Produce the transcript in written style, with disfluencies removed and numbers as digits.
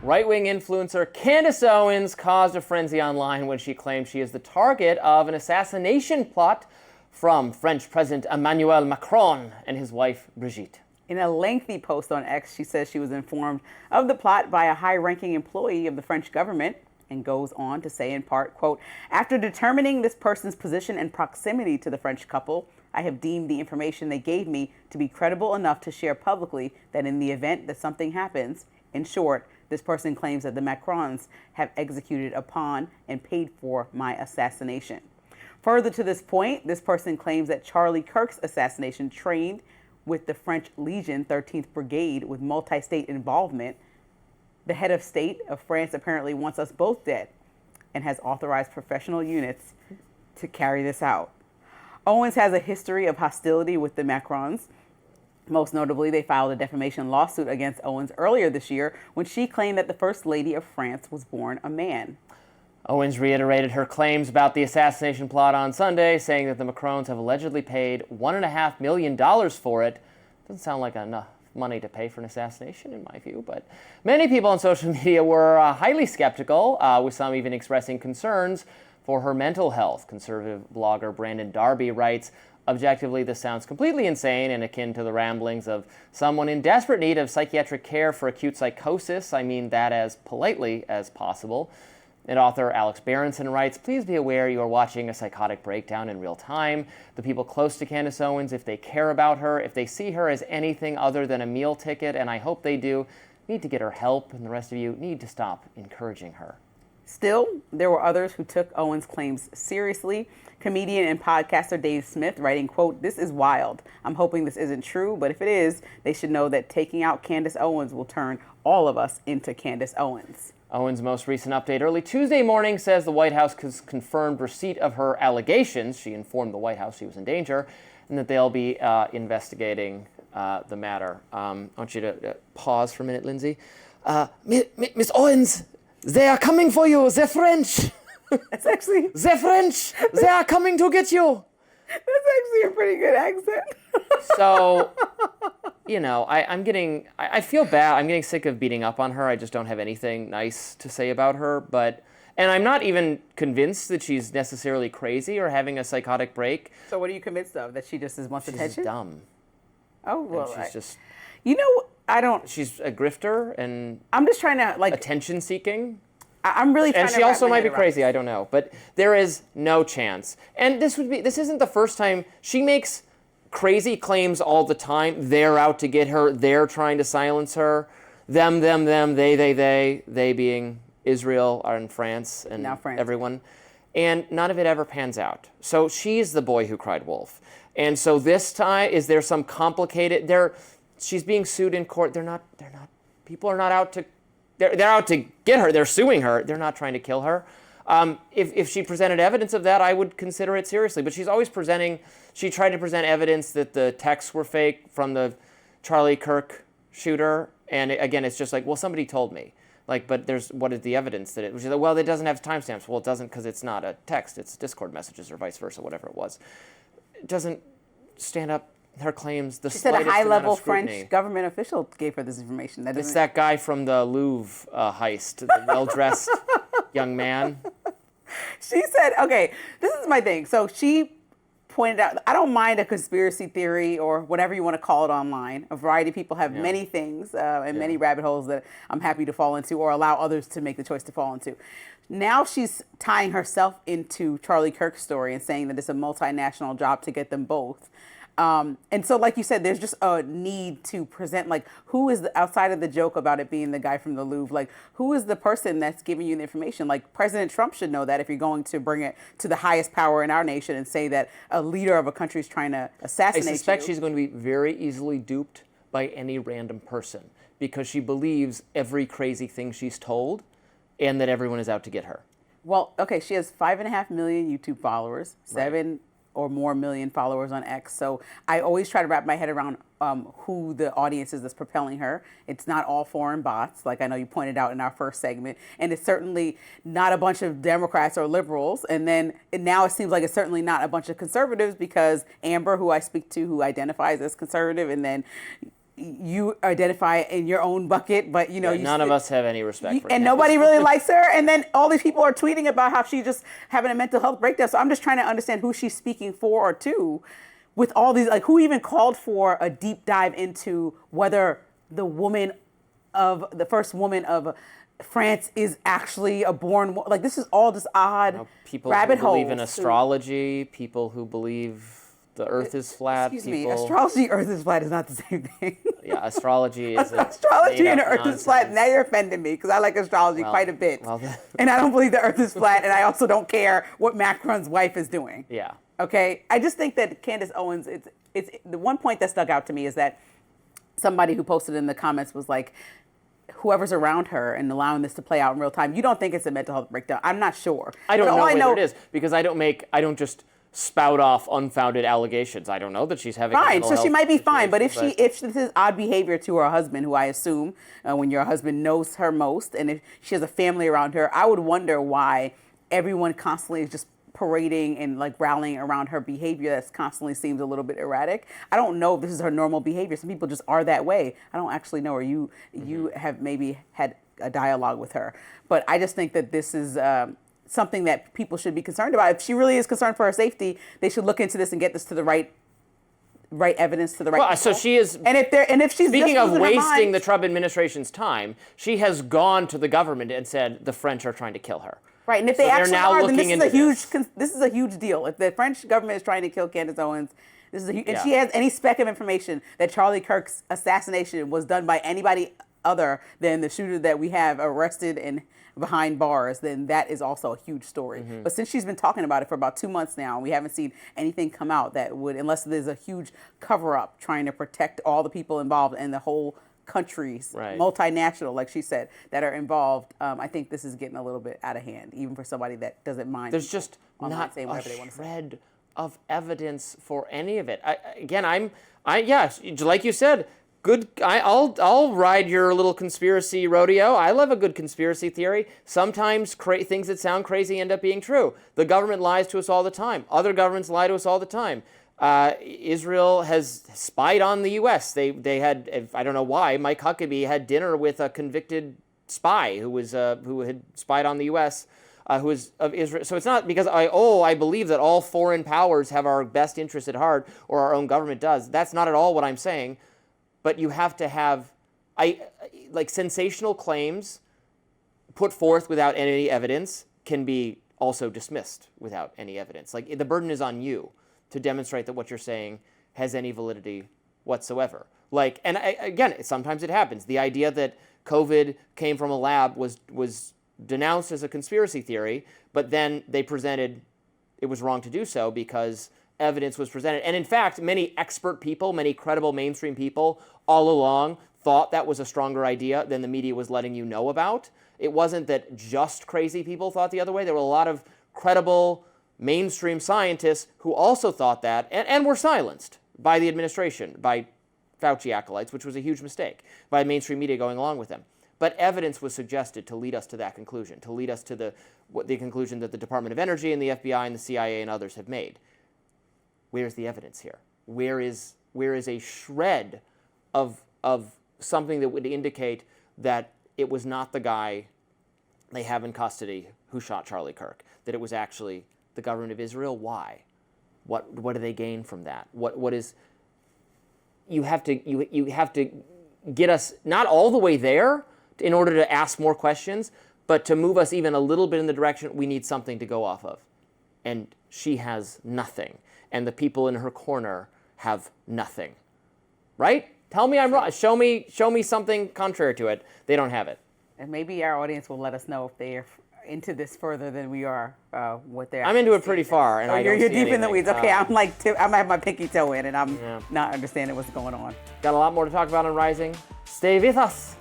Right-wing influencer Candace Owens caused a frenzy online when she claimed she is the target of an assassination plot from French President Emmanuel Macron and his wife, Brigitte. In a lengthy post on X, she says she was informed of the plot by a high-ranking employee of the French government, and goes on to say in part, quote, "After determining this person's position and proximity to the French couple, I have deemed the information they gave me to be credible enough to share publicly that in the event that something happens, in short, this person claims that the Macrons have executed upon and paid for my assassination." Further to this point, this person claims that Charlie Kirk's assassination trained with the French Legion 13th Brigade with multi-state involvement. The head of state of France apparently wants us both dead and has authorized professional units to carry this out. Owens has a history of hostility with the Macrons. Most notably, they filed a defamation lawsuit against Owens earlier this year when she claimed that the First Lady of France was born a man. Owens reiterated her claims about the assassination plot on Sunday, saying that the Macrons have allegedly paid $1.5 million for it. Doesn't sound like enough money to pay for an assassination, in my view, but many people on social media were highly skeptical, with some even expressing concerns for her mental health. Conservative blogger Brandon Darby writes, "Objectively, this sounds completely insane and akin to the ramblings of someone in desperate need of psychiatric care for acute psychosis. I mean that as politely as possible." And author Alex Berenson writes, "Please be aware you are watching a psychotic breakdown in real time. The people close to Candace Owens, if they care about her, if they see her as anything other than a meal ticket, and I hope they do, need to get her help, and the rest of you need to stop encouraging her." Still, there were others who took Owens' claims seriously. Comedian and podcaster Dave Smith writing, quote, "This is wild. I'm hoping this isn't true, but if it is, they should know that taking out Candace Owens will turn all of us into Candace Owens." Owens' most recent update early Tuesday morning says the White House has confirmed receipt of her allegations. She informed the White House she was in danger and that they'll be investigating the matter. I want you to pause for a minute, Lindsay. Miss Owens, they are coming for you. They're French. That's actually... They're French. They are coming to get you. That's actually a pretty good accent. So... You know, I feel bad. I'm getting sick of beating up on her. I just don't have anything nice to say about her. And I'm not even convinced that she's necessarily crazy or having a psychotic break. So what are you convinced of? That she just wants attention? She's dumb. Oh, well, and she's just... You know, I don't... She's a grifter and... I'm just trying to, like... Attention seeking. I'm really trying to... And she also might be crazy. I don't know. But there is no chance. And this isn't the first time she makes... crazy claims all the time. They're out to get her. They're trying to silence her. Them, they being Israel and France and now France. Everyone. And none of it ever pans out. So she's the boy who cried wolf. And so this time, is there some complicated... She's being sued in court. People are not out to... They're out to get her. They're suing her. They're not trying to kill her. If she presented evidence of that, I would consider it seriously. But she's always she tried to present evidence that the texts were fake from the Charlie Kirk shooter. And again, it's just like, well, somebody told me. Like, but what is the evidence that it was? Well, it doesn't have timestamps. Well, it doesn't because it's not a text. It's Discord messages or vice versa, whatever it was. It doesn't stand up her claims. She said a high-level French government official gave her this information. It's that guy from the Louvre heist, the well-dressed young man. She said, okay, this is my thing. So she pointed out, I don't mind a conspiracy theory or whatever you want to call it online. A variety of people have many things and many rabbit holes that I'm happy to fall into or allow others to make the choice to fall into. Now she's tying herself into Charlie Kirk's story and saying that it's a multinational job to get them both. And so, like you said, there's just a need to present, like, who is outside of the joke about it being the guy from the Louvre, like, who is the person that's giving you the information? Like, President Trump should know that if you're going to bring it to the highest power in our nation and say that a leader of a country is trying to assassinate you. I suspect she's going to be very easily duped by any random person because she believes every crazy thing she's told and that everyone is out to get her. Well, okay, she has 5.5 million YouTube followers, 7 or more million followers on X. So I always try to wrap my head around who the audience is that's propelling her. It's not all foreign bots, like I know you pointed out in our first segment. And it's certainly not a bunch of Democrats or liberals. And now it seems like it's certainly not a bunch of conservatives because Amber, who I speak to, who identifies as conservative, and then you identify in your own bucket, but you know, none of us have any respect for and Candace. nobody really likes her. And then all these people are tweeting about how she's just having a mental health breakdown. So I'm just trying to understand who she's speaking for or to, with all these, like, who even called for a deep dive into whether the first woman of France is actually a born, like, this is all just odd People rabbit who believe holes in astrology, people who believe the Earth is flat. Excuse me, astrology, Earth is flat is not the same thing. Yeah, astrology is astrology and the Earth is flat. Now you're offending me because I like astrology quite a bit, and I don't believe the Earth is flat, and I also don't care what Macron's wife is doing. Yeah. Okay, I just think that Candace Owens. It's the one point that stuck out to me is that somebody who posted in the comments was like, whoever's around her and allowing this to play out in real time, you don't think it's a mental health breakdown? I'm not sure. I don't know whether it is because I don't just spout off unfounded allegations. I don't know that she's having fine. A So she might be fine, but if but this is odd behavior to her husband, who I assume when your husband knows her most, and if she has a family around her, I would wonder why everyone constantly is just parading and like rallying around her behavior that constantly seems a little bit erratic. I don't know if this is her normal behavior. Some people just are that way. I don't actually know, or you have maybe had a dialogue with her, but I just think that this is something that people should be concerned about. If she really is concerned for her safety, they should look into this and get this to the right evidence to the right people. So she is. And if she's speaking just of wasting the Trump administration's time, she has gone to the government and said the French are trying to kill her. Right, and if they actually are, then this is a huge deal. If the French government is trying to kill Candace Owens, this is and Yeah. she has any speck of information that Charlie Kirk's assassination was done by anybody other than the shooter that we have arrested and behind bars, then that is also a huge story. But since she's been talking about it for about 2 months now, and we haven't seen anything come out that would, unless there's a huge cover-up trying to protect all the people involved and the whole countries, multinational, like she said, that are involved, I think this is getting a little bit out of hand, even for somebody that doesn't mind. There's just not a shred of evidence for any of it. Like you said, good. I'll ride your little conspiracy rodeo. I love a good conspiracy theory. Sometimes things that sound crazy end up being true. The government lies to us all the time. Other governments lie to us all the time. Israel has spied on the U.S. They had, I don't know why, Mike Huckabee had dinner with a convicted spy who had spied on the U.S. Who is of Israel. So it's not because I believe that all foreign powers have our best interests at heart or our own government does. That's not at all what I'm saying. But you have to have, sensational claims put forth without any evidence can be also dismissed without any evidence. Like, the burden is on you to demonstrate that what you're saying has any validity whatsoever. Sometimes it happens. The idea that COVID came from a lab was denounced as a conspiracy theory, but then they presented it was wrong to do so because evidence was presented. And in fact, many expert people, many credible mainstream people all along thought that was a stronger idea than the media was letting you know about. It wasn't that just crazy people thought the other way. There were a lot of credible mainstream scientists who also thought that and were silenced by the administration, by Fauci acolytes, which was a huge mistake, by mainstream media going along with them. But evidence was suggested to lead us to that conclusion, to lead us to the conclusion that the Department of Energy and the FBI and the CIA and others have made. Where's the evidence here? Where is a shred of something that would indicate that it was not the guy they have in custody who shot Charlie Kirk, that it was actually the government of Israel? Why? What do they gain from that? What is you have to get us not all the way there in order to ask more questions, but to move us even a little bit in the direction we need something to go off of. And she has nothing. And the people in her corner have nothing. Right? Tell me I'm wrong. Show me something contrary to it. They don't have it. And maybe our audience will let us know if they're into this further than we are. What they're. I'm into it pretty far, and you're deep anything. in the weeds. Okay, I'm gonna have my pinky toe in, and I'm not understanding what's going on. Got a lot more to talk about on Rising. Stay with us.